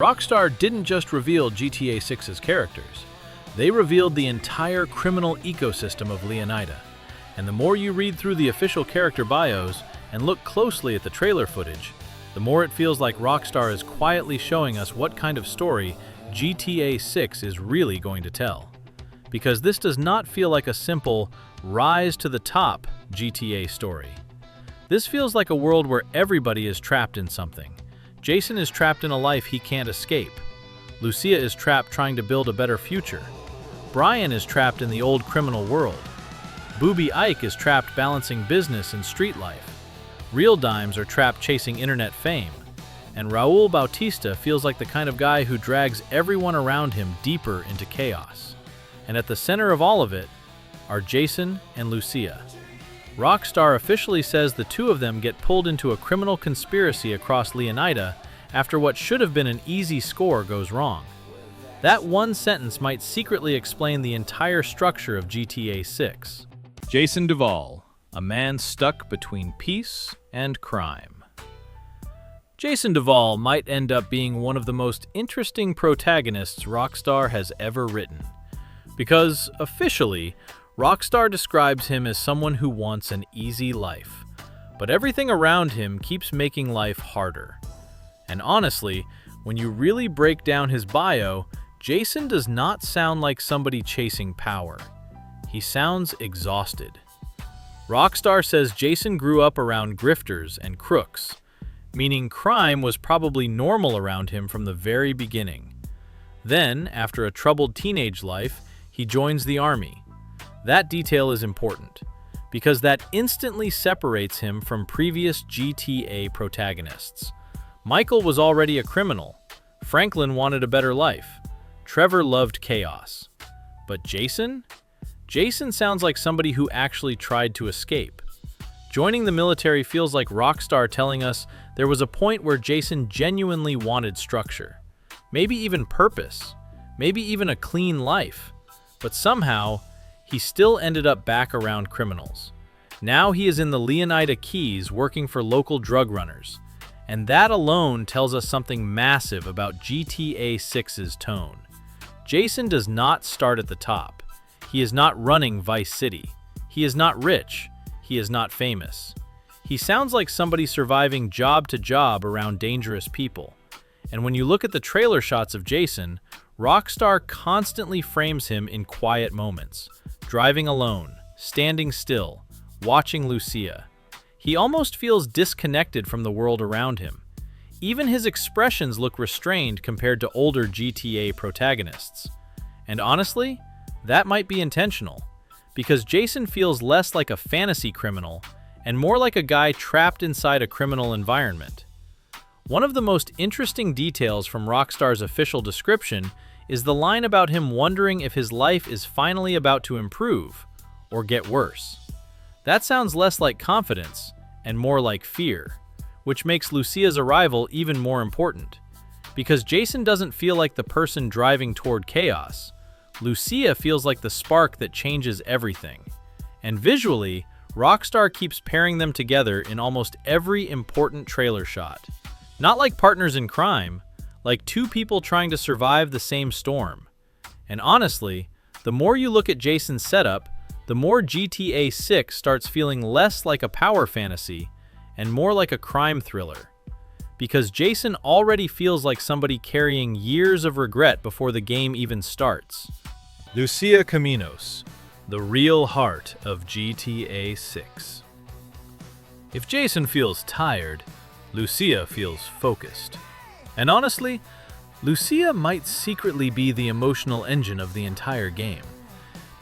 Rockstar didn't just reveal GTA 6's characters, they revealed the entire criminal ecosystem of Leonida. And the more you read through the official character bios and look closely at the trailer footage, the more it feels like Rockstar is quietly showing us what kind of story GTA 6 is really going to tell. Because this does not feel like a simple rise to the top GTA story. This feels like a world where everybody is trapped in something. Jason is trapped in a life he can't escape. Lucia is trapped trying to build a better future. Brian is trapped in the old criminal world. Booby Ike is trapped balancing business and street life. Real dimes are trapped chasing internet fame. And Raul Bautista feels like the kind of guy who drags everyone around him deeper into chaos. And at the center of all of it are Jason and Lucia. Rockstar officially says the two of them get pulled into a criminal conspiracy across Leonida after what should have been an easy score goes wrong. That one sentence might secretly explain the entire structure of GTA 6. Jason Dval, a man stuck between peace and crime. Jason Dval might end up being one of the most interesting protagonists Rockstar has ever written. Because, officially, Rockstar describes him as someone who wants an easy life, but everything around him keeps making life harder. And honestly, when you really break down his bio, Jason does not sound like somebody chasing power. He sounds exhausted. Rockstar says Jason grew up around grifters and crooks, meaning crime was probably normal around him from the very beginning. Then, after a troubled teenage life, he joins the army. That detail is important, because that instantly separates him from previous GTA protagonists. Michael was already a criminal. Franklin wanted a better life. Trevor loved chaos. But Jason? Jason sounds like somebody who actually tried to escape. Joining the military feels like Rockstar telling us there was a point where Jason genuinely wanted structure. Maybe even purpose. Maybe even a clean life. But somehow, he still ended up back around criminals. Now he is in the Leonida Keys working for local drug runners. And that alone tells us something massive about GTA 6's tone. Jason does not start at the top. He is not running Vice City. He is not rich. He is not famous. He sounds like somebody surviving job to job around dangerous people. And when you look at the trailer shots of Jason, Rockstar constantly frames him in quiet moments. Driving alone, standing still, watching Lucia. He almost feels disconnected from the world around him. Even his expressions look restrained compared to older GTA protagonists. And honestly, that might be intentional, because Jason feels less like a fantasy criminal and more like a guy trapped inside a criminal environment. One of the most interesting details from Rockstar's official description is the line about him wondering if his life is finally about to improve or get worse. That sounds less like confidence and more like fear, which makes Lucia's arrival even more important. Because Jason doesn't feel like the person driving toward chaos. Lucia feels like the spark that changes everything. And visually, Rockstar keeps pairing them together in almost every important trailer shot. Not like partners in crime, like two people trying to survive the same storm. And honestly, the more you look at Jason's setup, the more GTA 6 starts feeling less like a power fantasy and more like a crime thriller. Because Jason already feels like somebody carrying years of regret before the game even starts. Lucia Caminos, the real heart of GTA 6. If Jason feels tired, Lucia feels focused. And honestly, Lucia might secretly be the emotional engine of the entire game.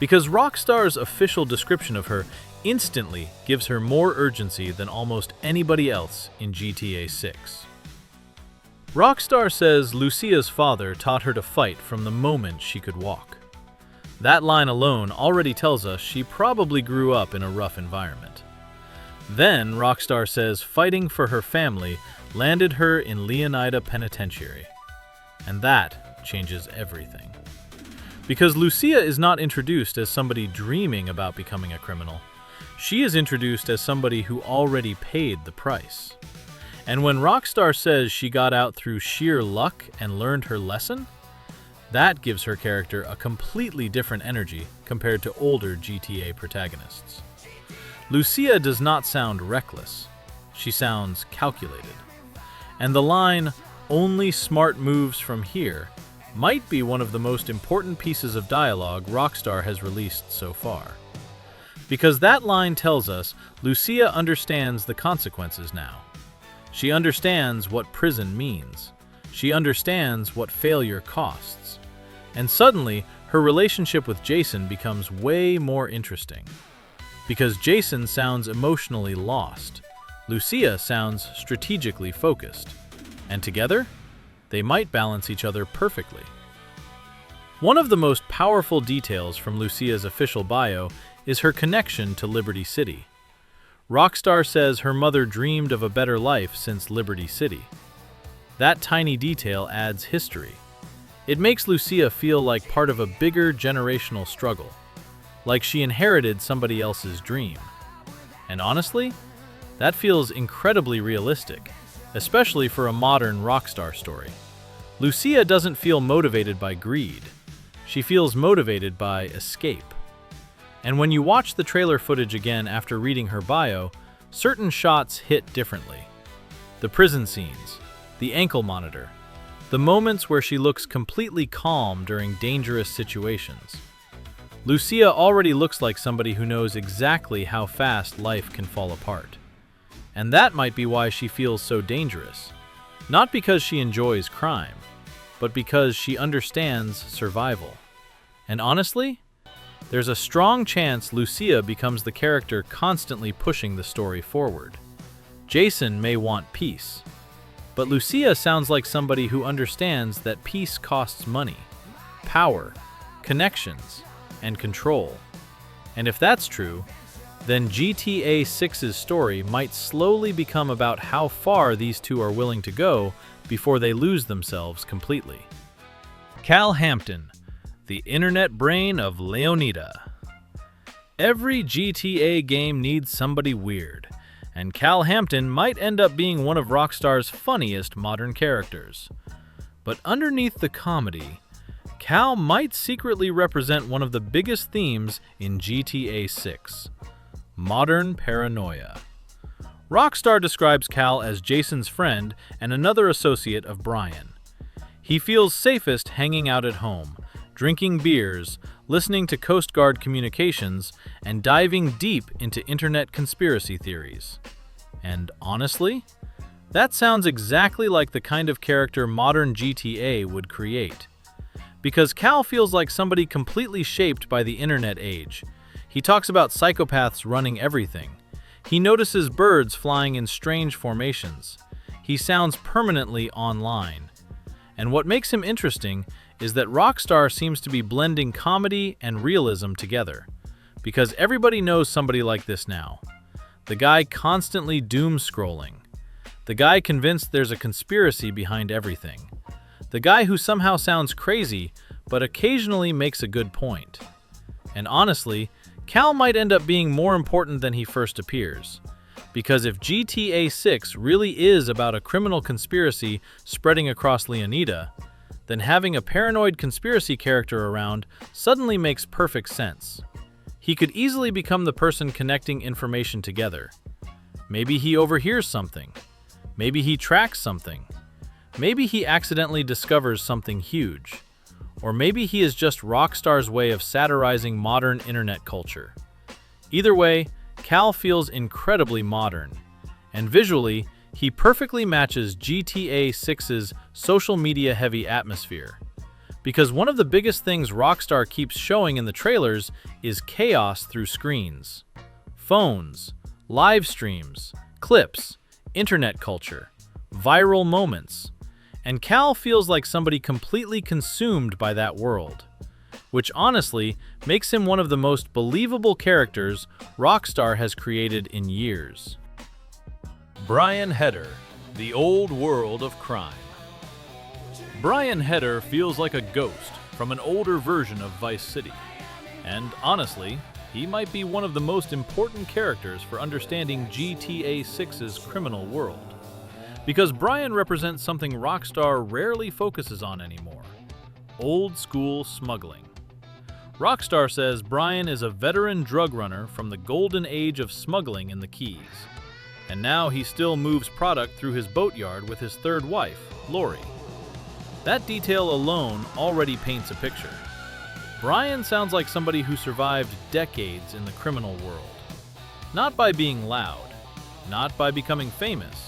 Because Rockstar's official description of her instantly gives her more urgency than almost anybody else in GTA 6. Rockstar says Lucia's father taught her to fight from the moment she could walk. That line alone already tells us she probably grew up in a rough environment. Then Rockstar says fighting for her family landed her in Leonida Penitentiary. And that changes everything. Because Lucia is not introduced as somebody dreaming about becoming a criminal. She is introduced as somebody who already paid the price. And when Rockstar says she got out through sheer luck and learned her lesson, that gives her character a completely different energy compared to older GTA protagonists. Lucia does not sound reckless. She sounds calculated. And the line, "Only smart moves from here," might be one of the most important pieces of dialogue Rockstar has released so far. Because that line tells us Lucia understands the consequences now. She understands what prison means. She understands what failure costs. And suddenly, her relationship with Jason becomes way more interesting. Because Jason sounds emotionally lost. Lucia sounds strategically focused. And together, they might balance each other perfectly. One of the most powerful details from Lucia's official bio is her connection to Liberty City. Rockstar says her mother dreamed of a better life since Liberty City. That tiny detail adds history. It makes Lucia feel like part of a bigger generational struggle, like she inherited somebody else's dream. And honestly, that feels incredibly realistic, especially for a modern Rockstar story. Lucia doesn't feel motivated by greed. She feels motivated by escape. And when you watch the trailer footage again after reading her bio, certain shots hit differently. The prison scenes, the ankle monitor, the moments where she looks completely calm during dangerous situations. Lucia already looks like somebody who knows exactly how fast life can fall apart. And that might be why she feels so dangerous. Not because she enjoys crime, but because she understands survival. And honestly, there's a strong chance Lucia becomes the character constantly pushing the story forward. Jason may want peace, but Lucia sounds like somebody who understands that peace costs money, power, connections, and control. And if that's true, then GTA 6's story might slowly become about how far these two are willing to go before they lose themselves completely. Cal Hampton, the internet brain of Leonida. Every GTA game needs somebody weird, and Cal Hampton might end up being one of Rockstar's funniest modern characters. But underneath the comedy, Cal might secretly represent one of the biggest themes in GTA 6, modern paranoia. Rockstar describes Cal as Jason's friend and another associate of Brian. He feels safest hanging out at home, drinking beers, listening to Coast Guard communications, and diving deep into internet conspiracy theories. And honestly, that sounds exactly like the kind of character modern GTA would create. Because Cal feels like somebody completely shaped by the internet age. He talks about psychopaths running everything. He notices birds flying in strange formations. He sounds permanently online. And what makes him interesting is that Rockstar seems to be blending comedy and realism together. Because everybody knows somebody like this now. The guy constantly doom-scrolling. The guy convinced there's a conspiracy behind everything. The guy who somehow sounds crazy, but occasionally makes a good point. And honestly, Cal might end up being more important than he first appears. Because if GTA 6 really is about a criminal conspiracy spreading across Leonida, then having a paranoid conspiracy character around suddenly makes perfect sense. He could easily become the person connecting information together. Maybe he overhears something. Maybe he tracks something. Maybe he accidentally discovers something huge. Or maybe he is just Rockstar's way of satirizing modern internet culture. Either way, Cal feels incredibly modern. And visually, he perfectly matches GTA 6's social media-heavy atmosphere. Because one of the biggest things Rockstar keeps showing in the trailers is chaos through screens. Phones, live streams, clips, internet culture, viral moments. And Cal feels like somebody completely consumed by that world. Which honestly makes him one of the most believable characters Rockstar has created in years. Brian Heder, the old world of crime. Brian Heder feels like a ghost from an older version of Vice City. And honestly, he might be one of the most important characters for understanding GTA 6's criminal world. Because Brian represents something Rockstar rarely focuses on anymore: old-school smuggling. Rockstar says Brian is a veteran drug runner from the golden age of smuggling in the Keys, and now he still moves product through his boatyard with his third wife, Lori. That detail alone already paints a picture. Brian sounds like somebody who survived decades in the criminal world. Not by being loud, not by becoming famous,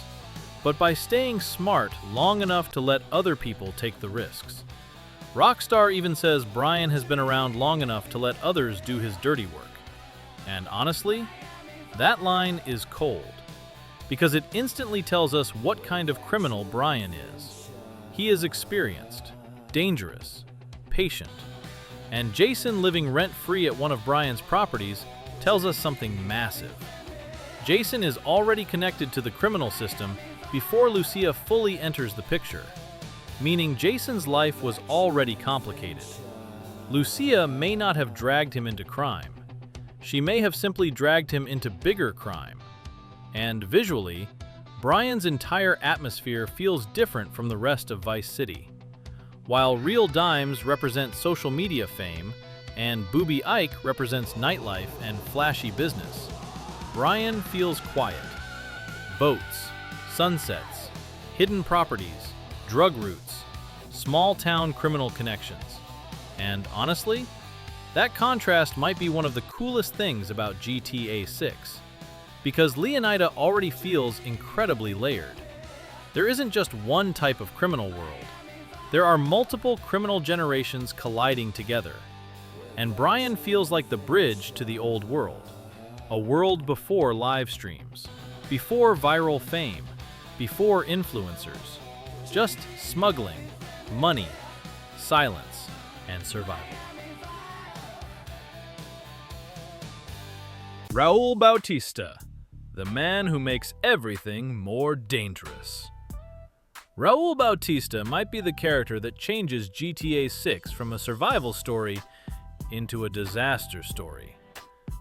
but by staying smart long enough to let other people take the risks. Rockstar even says Brian has been around long enough to let others do his dirty work. And honestly, that line is cold, because it instantly tells us what kind of criminal Brian is. He is experienced, dangerous, patient. And Jason living rent-free at one of Brian's properties tells us something massive. Jason is already connected to the criminal system before Lucia fully enters the picture, meaning Jason's life was already complicated. Lucia may not have dragged him into crime. She may have simply dragged him into bigger crime. And visually, Brian's entire atmosphere feels different from the rest of Vice City. While real dimes represent social media fame and Booby Ike represents nightlife and flashy business, Brian feels quiet. Boats, sunsets, hidden properties, drug routes, small-town criminal connections. And honestly, that contrast might be one of the coolest things about GTA 6, because Leonida already feels incredibly layered. There isn't just one type of criminal world. There are multiple criminal generations colliding together, and Brian feels like the bridge to the old world. A world before live streams, before viral fame, before influencers. Just smuggling, money, silence, and survival. Raul Bautista, the man who makes everything more dangerous. Raul Bautista might be the character that changes GTA 6 from a survival story into a disaster story.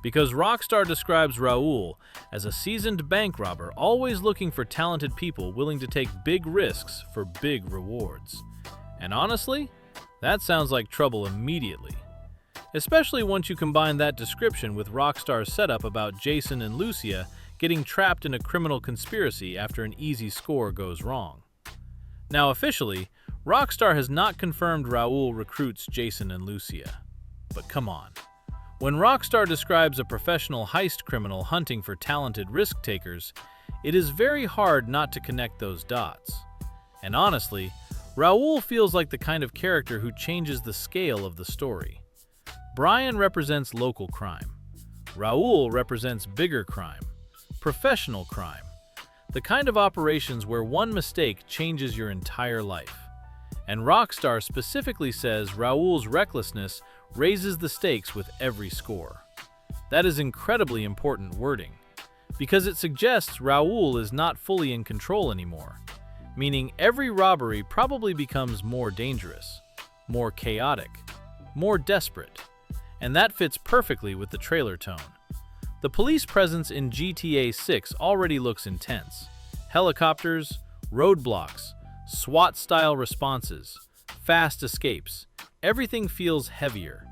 Because Rockstar describes Raul as a seasoned bank robber always looking for talented people willing to take big risks for big rewards. And honestly, that sounds like trouble immediately. Especially once you combine that description with Rockstar's setup about Jason and Lucia getting trapped in a criminal conspiracy after an easy score goes wrong. Now officially, Rockstar has not confirmed Raul recruits Jason and Lucia. But come on. When Rockstar describes a professional heist criminal hunting for talented risk-takers, it is very hard not to connect those dots. And honestly, Raul feels like the kind of character who changes the scale of the story. Brian represents local crime. Raul represents bigger crime, professional crime, the kind of operations where one mistake changes your entire life. And Rockstar specifically says Raul's recklessness raises the stakes with every score. That is incredibly important wording, because it suggests Raul is not fully in control anymore, meaning every robbery probably becomes more dangerous, more chaotic, more desperate, and that fits perfectly with the trailer tone. The police presence in GTA 6 already looks intense. Helicopters, roadblocks, SWAT-style responses, fast escapes. Everything feels heavier.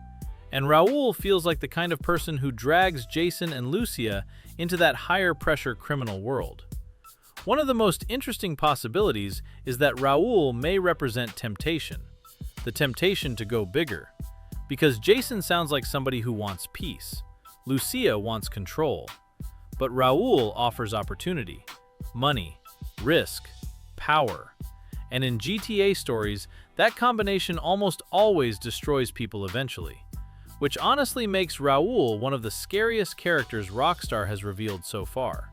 And Raul feels like the kind of person who drags Jason and Lucia into that higher-pressure criminal world. One of the most interesting possibilities is that Raul may represent temptation, the temptation to go bigger, because Jason sounds like somebody who wants peace. Lucia wants control, but Raul offers opportunity, money, risk, power. And in GTA stories, that combination almost always destroys people eventually, which honestly makes Raul one of the scariest characters Rockstar has revealed so far.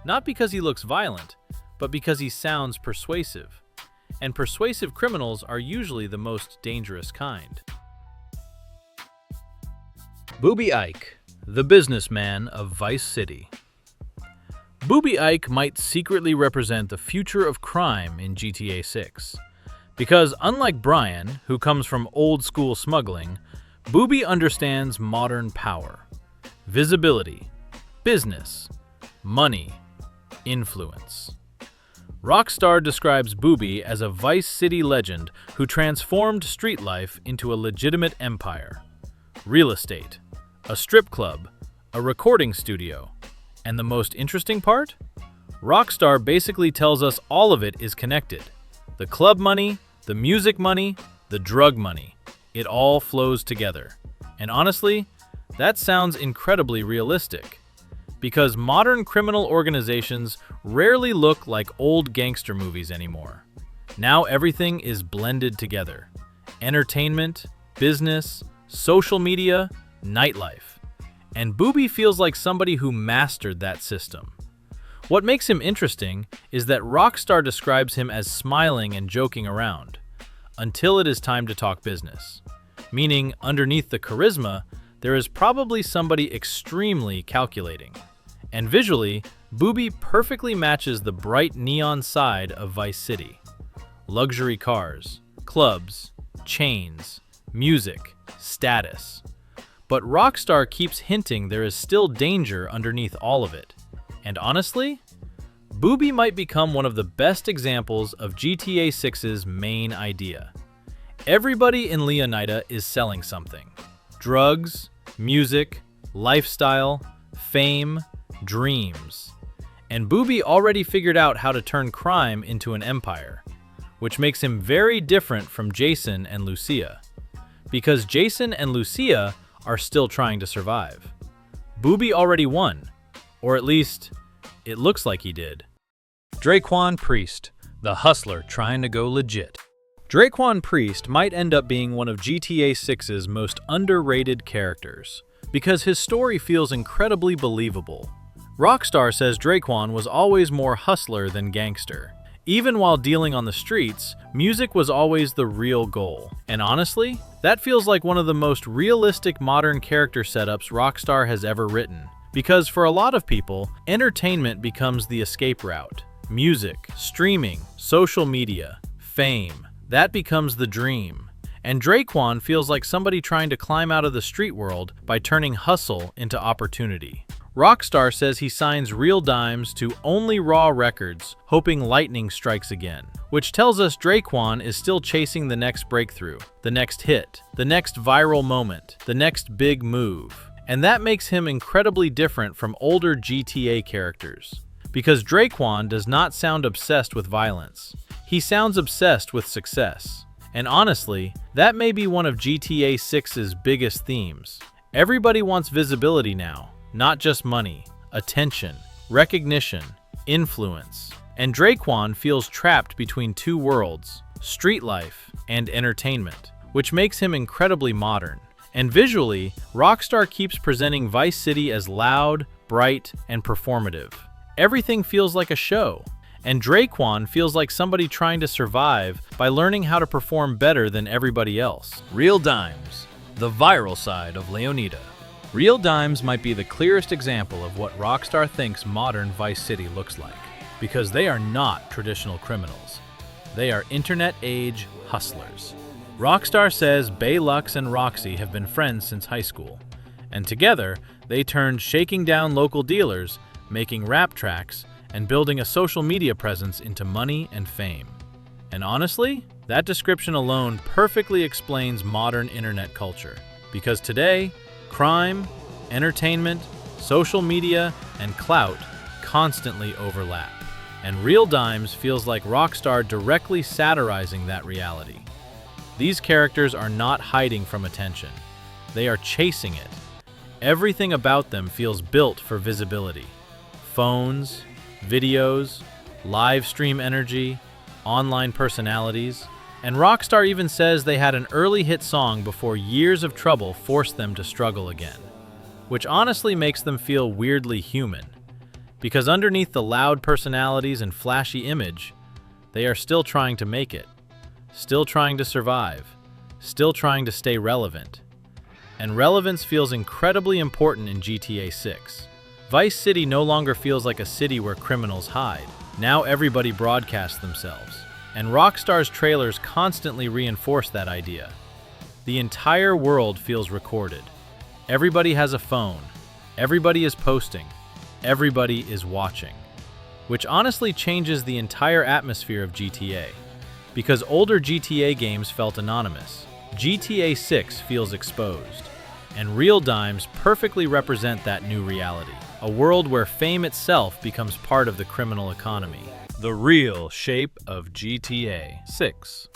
Not because he looks violent, but because he sounds persuasive. And persuasive criminals are usually the most dangerous kind. Booby Ike, the businessman of Vice City. Booby Ike might secretly represent the future of crime in GTA 6. Because unlike Brian, who comes from old-school smuggling, Booby understands modern power, visibility, business, money, influence. Rockstar describes Booby as a Vice City legend who transformed street life into a legitimate empire. Real estate, a strip club, a recording studio. And the most interesting part? Rockstar basically tells us all of it is connected. The club money, the music money, the drug money. It all flows together. And honestly, that sounds incredibly realistic. Because modern criminal organizations rarely look like old gangster movies anymore. Now everything is blended together. Entertainment, business, social media, nightlife. And Booby feels like somebody who mastered that system. What makes him interesting is that Rockstar describes him as smiling and joking around, until it is time to talk business. Meaning, underneath the charisma, there is probably somebody extremely calculating. And visually, Booby perfectly matches the bright neon side of Vice City. Luxury cars, clubs, chains, music, status. But Rockstar keeps hinting there is still danger underneath all of it. And honestly, Booby might become one of the best examples of GTA 6's main idea. Everybody in Leonida is selling something. Drugs, music, lifestyle, fame, dreams. And Booby already figured out how to turn crime into an empire, which makes him very different from Jason and Lucia. Because Jason and Lucia are still trying to survive. Booby already won, or at least, it looks like he did. Dre'Quan Priest, the hustler trying to go legit. Dre'Quan Priest might end up being one of GTA 6's most underrated characters, because his story feels incredibly believable. Rockstar says Dre'Quan was always more hustler than gangster. Even while dealing on the streets, music was always the real goal. And honestly, that feels like one of the most realistic modern character setups Rockstar has ever written. Because for a lot of people, entertainment becomes the escape route. Music, streaming, social media, fame, that becomes the dream. And Dre'Quan feels like somebody trying to climb out of the street world by turning hustle into opportunity. Rockstar says he signs real dimes to only raw records, hoping lightning strikes again. Which tells us Dre'Quan is still chasing the next breakthrough, the next hit, the next viral moment, the next big move. And that makes him incredibly different from older GTA characters. Because Dre'Quan does not sound obsessed with violence. He sounds obsessed with success. And honestly, that may be one of GTA 6's biggest themes. Everybody wants visibility now. Not just money, attention, recognition, influence. And Dre'Quan feels trapped between two worlds, street life and entertainment, which makes him incredibly modern. And visually, Rockstar keeps presenting Vice City as loud, bright, and performative. Everything feels like a show. And Dre'Quan feels like somebody trying to survive by learning how to perform better than everybody else. Real dimes, the viral side of Leonida. Real dimes might be the clearest example of what Rockstar thinks modern Vice City looks like, because they are not traditional criminals. They are internet-age hustlers. Rockstar says Bay Lux and Roxy have been friends since high school, and together they turned shaking down local dealers, making rap tracks, and building a social media presence into money and fame. And honestly, that description alone perfectly explains modern internet culture, because today, crime, entertainment, social media, and clout constantly overlap. And Real Dimes feels like Rockstar directly satirizing that reality. These characters are not hiding from attention. They are chasing it. Everything about them feels built for visibility. Phones, videos, live stream energy, online personalities. And Rockstar even says they had an early hit song before years of trouble forced them to struggle again, which honestly makes them feel weirdly human, because underneath the loud personalities and flashy image, they are still trying to make it, still trying to survive, still trying to stay relevant. And relevance feels incredibly important in GTA 6. Vice City no longer feels like a city where criminals hide. Now everybody broadcasts themselves. And Rockstar's trailers constantly reinforce that idea. The entire world feels recorded. Everybody has a phone. Everybody is posting. Everybody is watching. which honestly changes the entire atmosphere of GTA. Because older GTA games felt anonymous, GTA 6 feels exposed, and real dimes perfectly represent that new reality. A world where fame itself becomes part of the criminal economy. The real shape of GTA 6.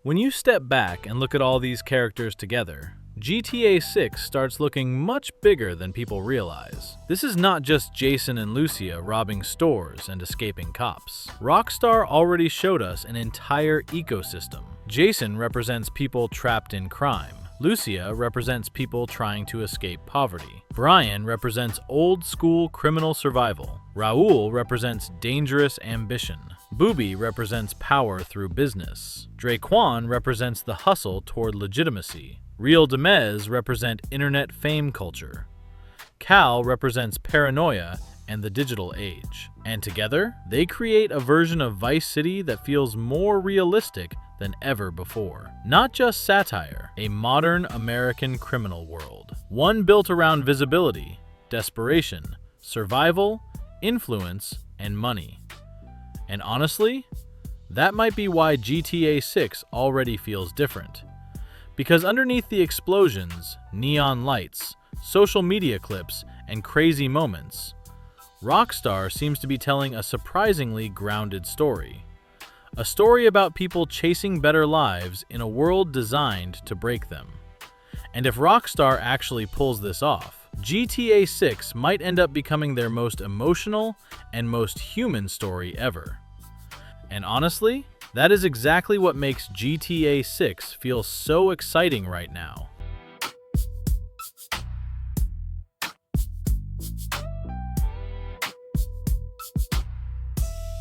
When you step back and look at all these characters together, GTA 6 starts looking much bigger than people realize. This is not just Jason and Lucia robbing stores and escaping cops. Rockstar already showed us an entire ecosystem. Jason represents people trapped in crime. Lucia represents people trying to escape poverty. Brian represents old-school criminal survival. Raul represents dangerous ambition. Booby represents power through business. Dre'Quan represents the hustle toward legitimacy. Real Dimez represent internet fame culture. Cal represents paranoia and the digital age. And together, they create a version of Vice City that feels more realistic than ever before. Not just satire, a modern American criminal world. One built around visibility, desperation, survival, influence, and money. And honestly, that might be why GTA 6 already feels different. Because underneath the explosions, neon lights, social media clips, and crazy moments, Rockstar seems to be telling a surprisingly grounded story. A story about people chasing better lives in a world designed to break them. And if Rockstar actually pulls this off, GTA 6 might end up becoming their most emotional and most human story ever. And honestly, that is exactly what makes GTA 6 feel so exciting right now.